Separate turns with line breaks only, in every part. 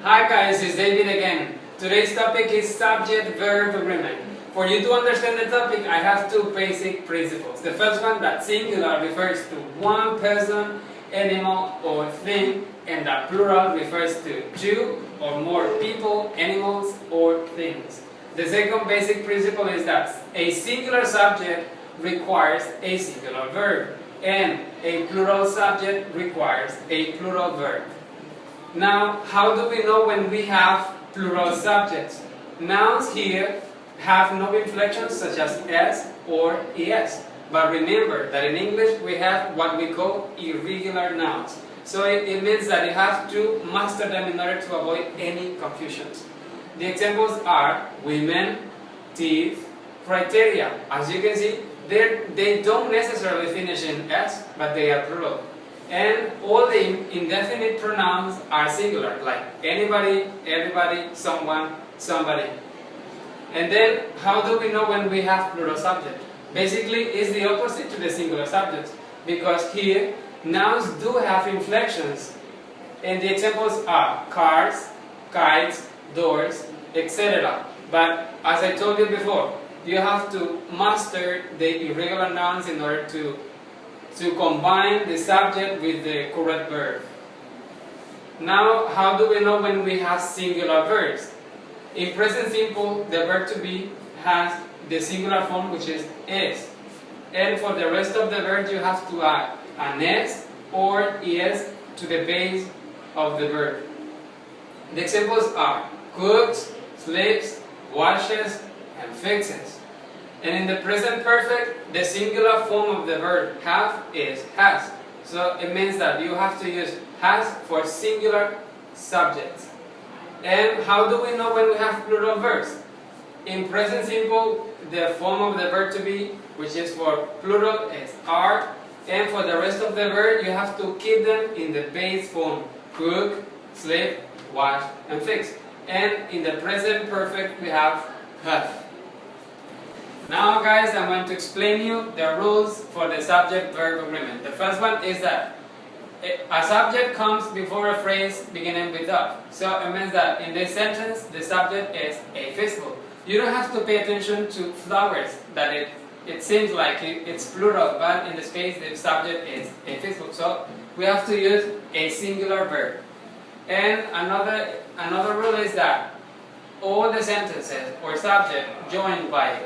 Hi guys, it's David again. Today's topic is subject-verb agreement. For you to understand the topic, I have two basic principles. The first one, that singular refers to one person, animal, or thing, and that plural refers to two or more people, animals, or things. The second basic principle is that a singular subject requires a singular verb, and a plural subject requires a plural verb. Now, how do we know when we have plural subjects? Nouns here have no inflections such as s or es. But remember that in English we have what we call irregular nouns. So it means that you have to master them in order to avoid any confusions. The examples are women, teeth, criteria. As you can see, they don't necessarily finish in s, but they are plural. And all the indefinite pronouns are singular, like anybody, everybody, someone, somebody. And then, how do we know when we have plural subject? Basically, it's the opposite to the singular subjects, because here, nouns do have inflections. And the examples are cars, kites, doors, etc. But, as I told you before, you have to master the irregular nouns in order to combine the subject with the correct verb. Now, how do we know when we have singular verbs? In present simple, the verb to be has the singular form, which is is. And for the rest of the verbs, you have to add an s or es to the base of the verb. The examples are cooks, sleeps, washes, and fixes. And in the present perfect, the singular form of the verb have is has. So it means that you have to use has for singular subjects. And how do we know when we have plural verbs? In present simple, the form of the verb to be, which is for plural, is are. And for the rest of the verb, you have to keep them in the base form: cook, sleep, wash, and fix. And in the present perfect, we have have. Now guys, I'm going to explain you the rules for the subject-verb agreement. The first one is that a subject comes before a phrase beginning with of. So it means that in this sentence, the subject is a festival. You don't have to pay attention to flowers, that it seems like it's plural, but in this case, the subject is a festival. So we have to use a singular verb. And another rule is that all the sentences or subject joined by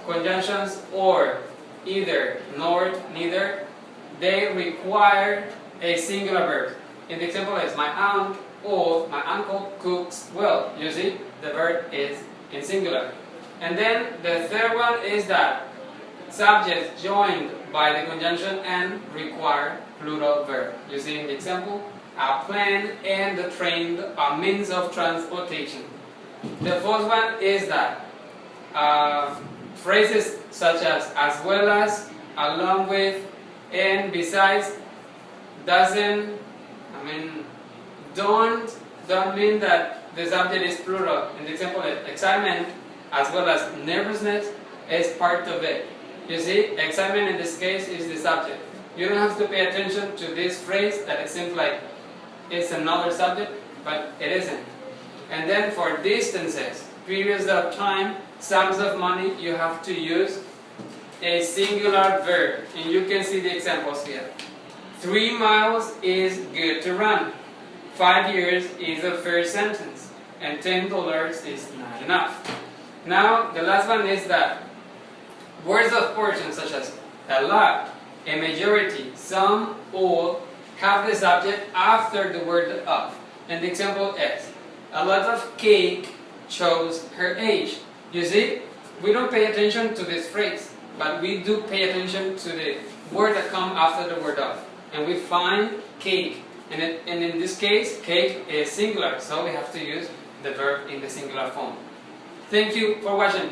conjunctions or either, nor, neither, they require a singular verb. In the example is my aunt or my uncle cooks well. You see, the verb is in singular. And then the third one is that subjects joined by the conjunction and require plural verb. You see in the example, a plane and the train are means of transportation. The fourth one is that phrases such as well as, along with, and besides don't mean that the subject is plural. In the example, excitement as well as nervousness is part of it. You see, excitement in this case is the subject. You don't have to pay attention to this phrase that it seems like it's another subject, but it isn't. And then for distances, periods of time, sums of money, you have to use a singular verb. And you can see the examples here. 3 miles is good to run. 5 years is a fair sentence. And $10 is not enough. Now, the last one is that words of portion such as a lot, a majority, some, all, have the subject after the word of. And the example is, a lot of cake shows her age. You see, we don't pay attention to this phrase, but we do pay attention to the word that comes after the word of. And we find cake. And in this case, cake is singular, so we have to use the verb in the singular form. Thank you for watching.